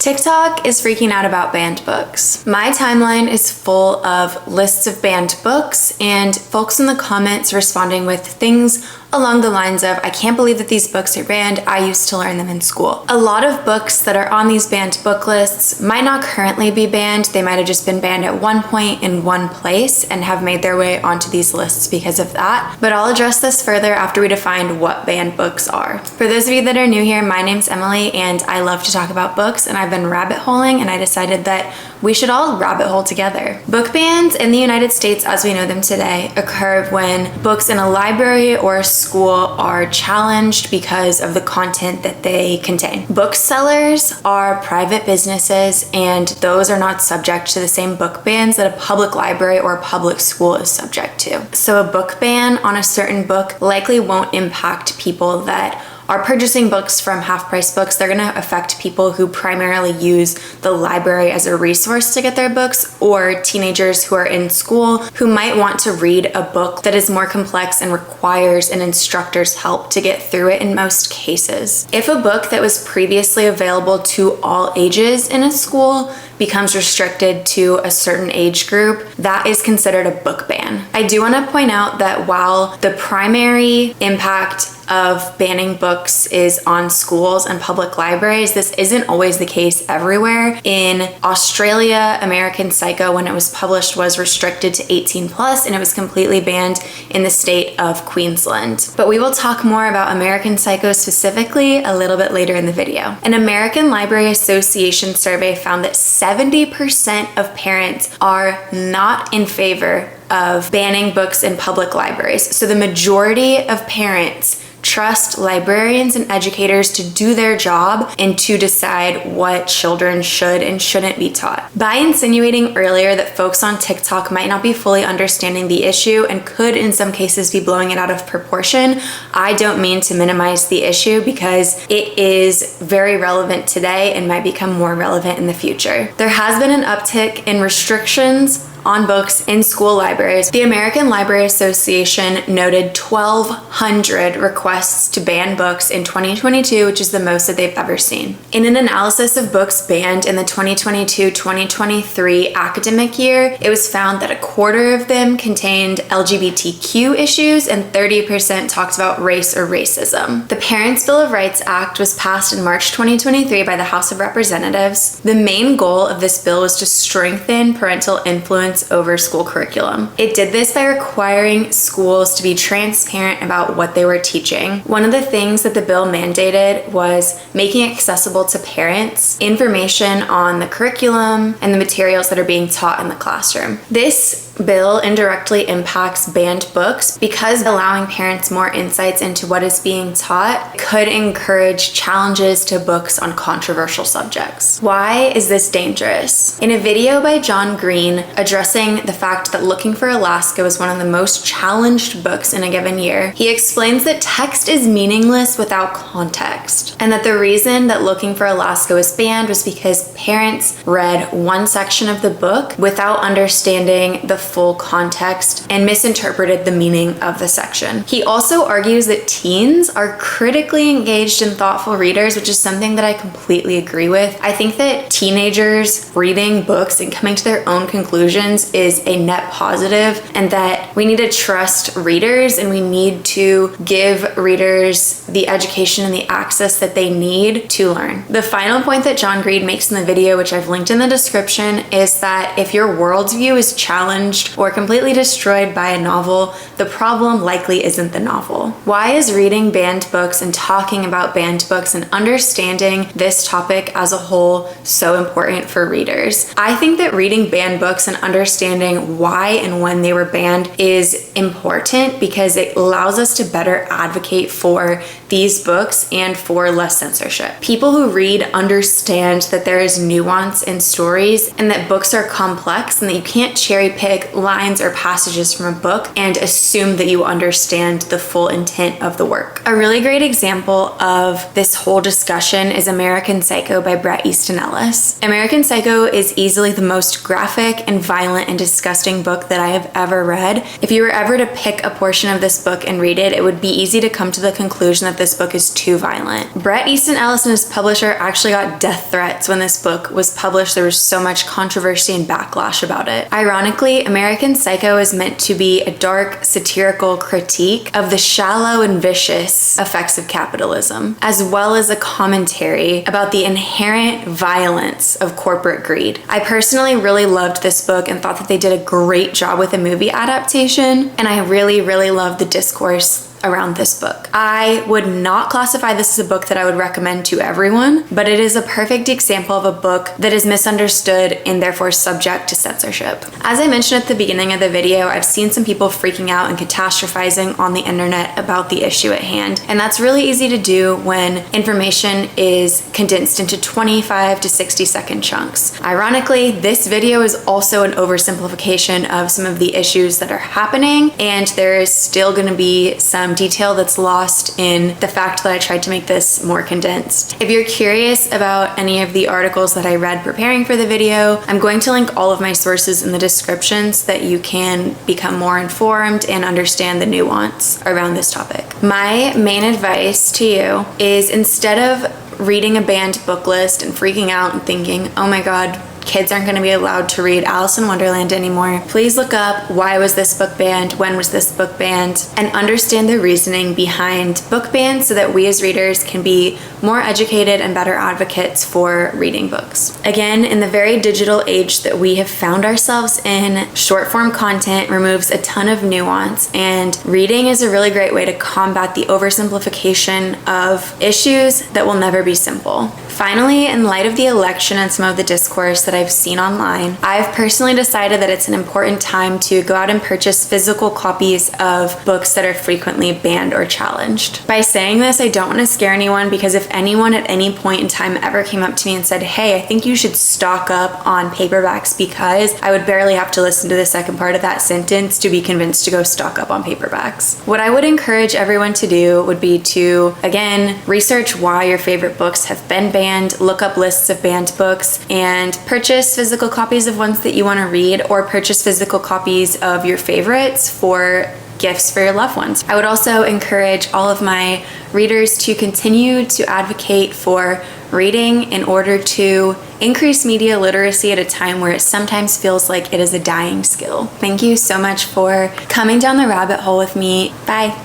TikTok is freaking out about banned books. My timeline is full of lists of banned books and folks in the comments responding with things along the lines of, I can't believe that these books are banned. I used to learn them in school. A lot of books that are on these banned book lists might not currently be banned. They might have just been banned at one point in one place and have made their way onto these lists because of that. But I'll address this further after we define what banned books are. For those of you that are new here, my name's Emily and I love to talk about books, and I've been rabbit holing and I decided that we should all rabbit hole together. Book bans in the United States as we know them today occur when books in a library or a school are challenged because of the content that they contain. Booksellers are private businesses and those are not subject to the same book bans that a public library or a public school is subject to. So a book ban on a certain book likely won't impact people that are purchasing books from half-price books. They're gonna affect people who primarily use the library as a resource to get their books, or teenagers who are in school who might want to read a book that is more complex and requires an instructor's help to get through it in most cases. If a book that was previously available to all ages in a school becomes restricted to a certain age group, that is considered a book ban. I do want to point out that while the primary impact of banning books is on schools and public libraries, this isn't always the case everywhere. In Australia, American Psycho, when it was published, was restricted to 18 plus, and it was completely banned in the state of Queensland. But we will talk more about American Psycho specifically a little bit later in the video. An American Library Association survey found that 70% of parents are not in favor of banning books in public libraries. So the majority of parents trust librarians and educators to do their job and to decide what children should and shouldn't be taught. By insinuating earlier that folks on TikTok might not be fully understanding the issue and could in some cases be blowing it out of proportion, I don't mean to minimize the issue because it is very relevant today and might become more relevant in the future. There has been an uptick in restrictions on books in school libraries. The American Library Association noted 1,200 requests to ban books in 2022, which is the most that they've ever seen. In an analysis of books banned in the 2022-2023 academic year, it was found that a quarter of them contained LGBTQ issues and 30% talked about race or racism. The Parents' Bill of Rights Act was passed in March 2023 by the House of Representatives. The main goal of this bill was to strengthen parental influence over school curriculum. It did this by requiring schools to be transparent about what they were teaching. One of the things that the bill mandated was making accessible to parents information on the curriculum and the materials that are being taught in the classroom. This bill indirectly impacts banned books because allowing parents more insights into what is being taught could encourage challenges to books on controversial subjects. Why is this dangerous? In a video by John Green addressing the fact that Looking for Alaska was one of the most challenged books in a given year, he explains that text is meaningless without context, and that the reason that Looking for Alaska was banned was because parents read one section of the book without understanding the full context and misinterpreted the meaning of the section. He also argues that teens are critically engaged and thoughtful readers, which is something that I completely agree with. I think that teenagers reading books and coming to their own conclusions is a net positive, and that we need to trust readers and we need to give readers the education and the access that they need to learn. The final point that John Green makes in the video, which I've linked in the description, is that if your worldview is challenged or completely destroyed by a novel, the problem likely isn't the novel. Why is reading banned books and talking about banned books and understanding this topic as a whole so important for readers? I think that reading banned books and understanding why and when they were banned is important because it allows us to better advocate for these books and for less censorship. People who read understand that there is nuance in stories and that books are complex and that you can't cherry pick lines or passages from a book and assume that you understand the full intent of the work. A really great example of this whole discussion is American Psycho by Bret Easton Ellis. American Psycho is easily the most graphic and violent and disgusting book that I have ever read. If you were ever to pick a portion of this book and read it, it would be easy to come to the conclusion that that this book is too violent. Bret Easton Ellis and his publisher actually got death threats when this book was published. There was so much controversy and backlash about it. Ironically, American Psycho is meant to be a dark, satirical critique of the shallow and vicious effects of capitalism, as well as a commentary about the inherent violence of corporate greed. I personally really loved this book and thought that they did a great job with a movie adaptation, and I really loved the discourse around this book. I would not classify this as a book that I would recommend to everyone, but it is a perfect example of a book that is misunderstood and therefore subject to censorship. As I mentioned at the beginning of the video, I've seen some people freaking out and catastrophizing on the internet about the issue at hand, and that's really easy to do when information is condensed into 25 to 60-second chunks. Ironically, this video is also an oversimplification of some of the issues that are happening, and there is still going to be some detail that's lost in the fact that I tried to make this more condensed. If you're curious about any of the articles that I read preparing for the video, I'm going to link all of my sources in the description so that you can become more informed and understand the nuance around this topic. My main advice to you is, instead of reading a banned book list and freaking out and thinking, oh my god, kids aren't going to be allowed to read Alice in Wonderland anymore, please look up why was this book banned, when was this book banned, and understand the reasoning behind book bans so that we as readers can be more educated and better advocates for reading books. Again, in the very digital age that we have found ourselves in, short form content removes a ton of nuance, and reading is a really great way to combat the oversimplification of issues that will never be simple. Finally, in light of the election and some of the discourse that I've seen online, I've personally decided that it's an important time to go out and purchase physical copies of books that are frequently banned or challenged. By saying this, I don't want to scare anyone, because if anyone at any point in time ever came up to me and said, hey, I think you should stock up on paperbacks, because I would barely have to listen to the second part of that sentence to be convinced to go stock up on paperbacks. What I would encourage everyone to do would be to, again, research why your favorite books have been banned, look up lists of banned books, and purchase physical copies of ones that you want to read, or purchase physical copies of your favorites for gifts for your loved ones. I would also encourage all of my readers to continue to advocate for reading in order to increase media literacy at a time where it sometimes feels like it is a dying skill. Thank you so much for coming down the rabbit hole with me. Bye.